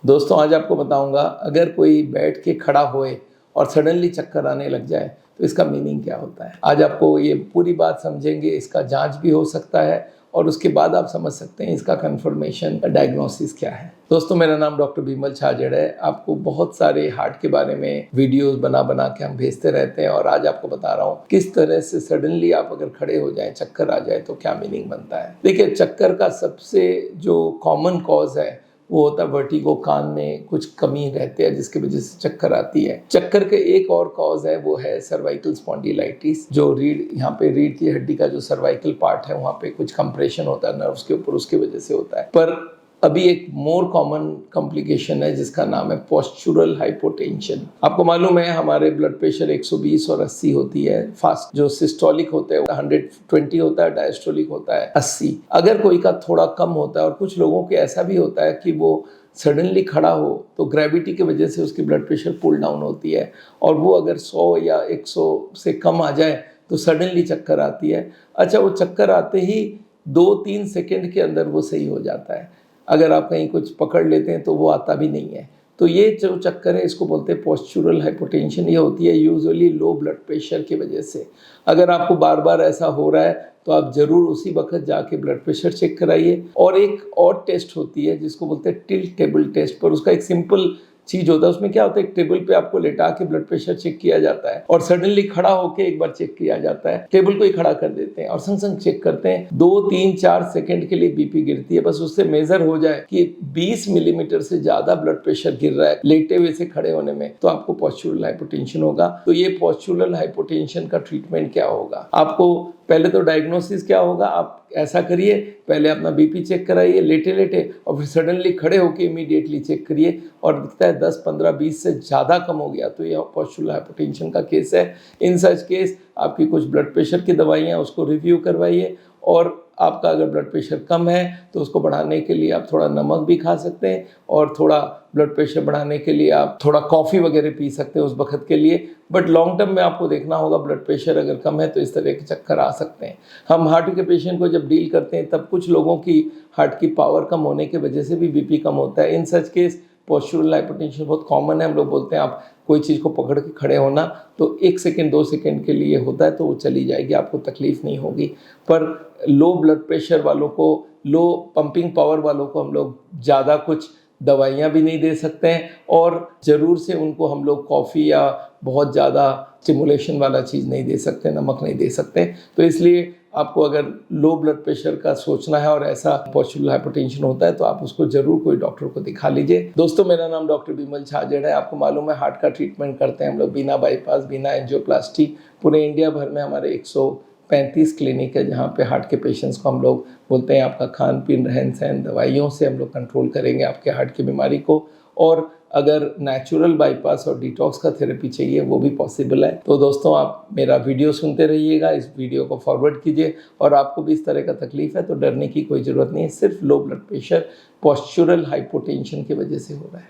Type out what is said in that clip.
दोस्तों आज आपको बताऊंगा, अगर कोई बैठ के खड़ा होए और सडनली चक्कर आने लग जाए तो इसका मीनिंग क्या होता है। आज आपको ये पूरी बात समझेंगे, इसका जांच भी हो सकता है और उसके बाद आप समझ सकते हैं इसका कंफर्मेशन डायग्नोसिस क्या है। दोस्तों मेरा नाम डॉक्टर बिमल छाजेड़ है। आपको बहुत सारे हार्ट के बारे में वीडियोस बना बना के हम भेजते रहते हैं और आज आपको बता रहा हूँ किस तरह से सडनली आप अगर खड़े हो जाएं, चक्कर आ जाए तो क्या मीनिंग बनता है। देखिए, चक्कर का सबसे जो कॉमन कॉज है वो होता है वर्टिगो, कान में कुछ कमी रहती है जिसकी वजह से चक्कर आती है। चक्कर के एक और कॉज है, वो है सर्वाइकल स्पॉन्डिलाइटिस। जो यहाँ पे रीढ़ की हड्डी का जो सर्वाइकल पार्ट है वहाँ पे कुछ कंप्रेशन होता है नर्व्स के ऊपर, उसकी वजह से होता है। पर अभी एक मोर कॉमन कॉम्प्लिकेशन है जिसका नाम है पोस्चुरल हाइपोटेंशन। आपको मालूम है हमारे ब्लड प्रेशर 120 और 80 होती है। फास्ट जो सिस्टोलिक होता है 120 होता है, डायस्टोलिक होता है 80। अगर कोई का थोड़ा कम होता है और कुछ लोगों के ऐसा भी होता है कि वो सडनली खड़ा हो तो ग्रेविटी की वजह से उसकी ब्लड प्रेशर पुल डाउन होती है और वो अगर 100 या 100 से कम आ जाए तो सडनली चक्कर आती है। अच्छा, वो चक्कर आते ही 2-3 सेकेंड के अंदर वो सही हो जाता है। अगर आप कहीं कुछ पकड़ लेते हैं तो वो आता भी नहीं है। तो ये जो चक्कर है इसको बोलते हैं पोस्चुरल हाइपोटेंशन। ये होती है यूजुअली लो ब्लड प्रेशर की वजह से। अगर आपको बार बार ऐसा हो रहा है तो आप ज़रूर उसी वक्त जाके ब्लड प्रेशर चेक कराइए। और एक और टेस्ट होती है जिसको बोलते हैं टिल्ट टेबल टेस्ट। पर उसका एक सिंपल चीज होता है, उसमें क्या होता है, एक टेबल पे आपको लेटा के ब्लड प्रेशर चेक किया जाता है और सडनली खड़ा होके एक बार चेक किया जाता है। टेबल को ही खड़ा कर देते हैं और संग संग चेक करते हैं। 2-3-4 सेकंड के लिए बीपी गिरती है। बस उससे मेजर हो जाए कि 20 मिलीमीटर से ज्यादा ब्लड प्रेशर गिर रहा है लेटे हुए से खड़े होने में, तो आपको पोस्चुरल हाइपोटेंशन होगा। तो ये पोस्चुरल हाइपोटेंशन का ट्रीटमेंट क्या होगा। आपको पहले तो डायग्नोसिस क्या होगा, आप ऐसा करिए, पहले अपना बीपी चेक कराइए लेटे लेटे और फिर सडनली खड़े होकर इमीडिएटली चेक करिए और दिखता है 10, 15, 20 से ज़्यादा कम हो गया तो यह पोस्चुरल हाइपोटेंशन का केस है। इन सच केस आपकी कुछ ब्लड प्रेशर की दवाइयाँ उसको रिव्यू करवाइए और आपका अगर ब्लड प्रेशर कम है तो उसको बढ़ाने के लिए आप थोड़ा नमक भी खा सकते हैं और थोड़ा ब्लड प्रेशर बढ़ाने के लिए आप थोड़ा कॉफ़ी वगैरह पी सकते हैं उस वक्त के लिए। बट लॉन्ग टर्म में आपको देखना होगा ब्लड प्रेशर अगर कम है तो इस तरह के चक्कर आ सकते हैं। हम हार्ट के पेशेंट को जब डील करते हैं तब कुछ लोगों की हार्ट की पावर कम होने की वजह से भी बीपी कम होता है। इन सच केस पोस्चुरल हाइपोटेंशन बहुत कॉमन है। हम लोग बोलते हैं आप कोई चीज़ को पकड़ के खड़े होना तो 1 सेकेंड 2 सेकेंड के लिए होता है तो वो चली जाएगी, आपको तकलीफ नहीं होगी। पर लो ब्लड प्रेशर वालों को, लो पंपिंग पावर वालों को हम लोग ज़्यादा कुछ दवाइयाँ भी नहीं दे सकते हैं और ज़रूर से उनको हम लोग कॉफ़ी या बहुत ज़्यादा स्टिमुलेशन वाला चीज़ नहीं दे सकते, नमक नहीं दे सकते। तो इसलिए आपको अगर लो ब्लड प्रेशर का सोचना है और ऐसा पोस्चुरल हाइपोटेंशन होता है तो आप उसको जरूर कोई डॉक्टर को दिखा लीजिए। दोस्तों मेरा नाम डॉक्टर बिमल छाजेड़ है। आपको मालूम है हार्ट का ट्रीटमेंट करते हैं हम लोग बिना बाईपास, बिना एंजियोप्लास्टी। पूरे इंडिया भर में हमारे 135 क्लिनिक है जहाँ पे हार्ट के पेशेंट्स को हम लोग बोलते हैं आपका खान पीन, रहन सहन, दवाइयों से हम लोग कंट्रोल करेंगे आपके हार्ट की बीमारी को। और अगर नेचुरल बाईपास और डिटॉक्स का थेरेपी चाहिए वो भी पॉसिबल है। तो दोस्तों आप मेरा वीडियो सुनते रहिएगा, इस वीडियो को फॉरवर्ड कीजिए और आपको भी इस तरह का तकलीफ है तो डरने की कोई ज़रूरत नहीं है। सिर्फ low blood pressure postural hypotension की वजह से हो रहा है।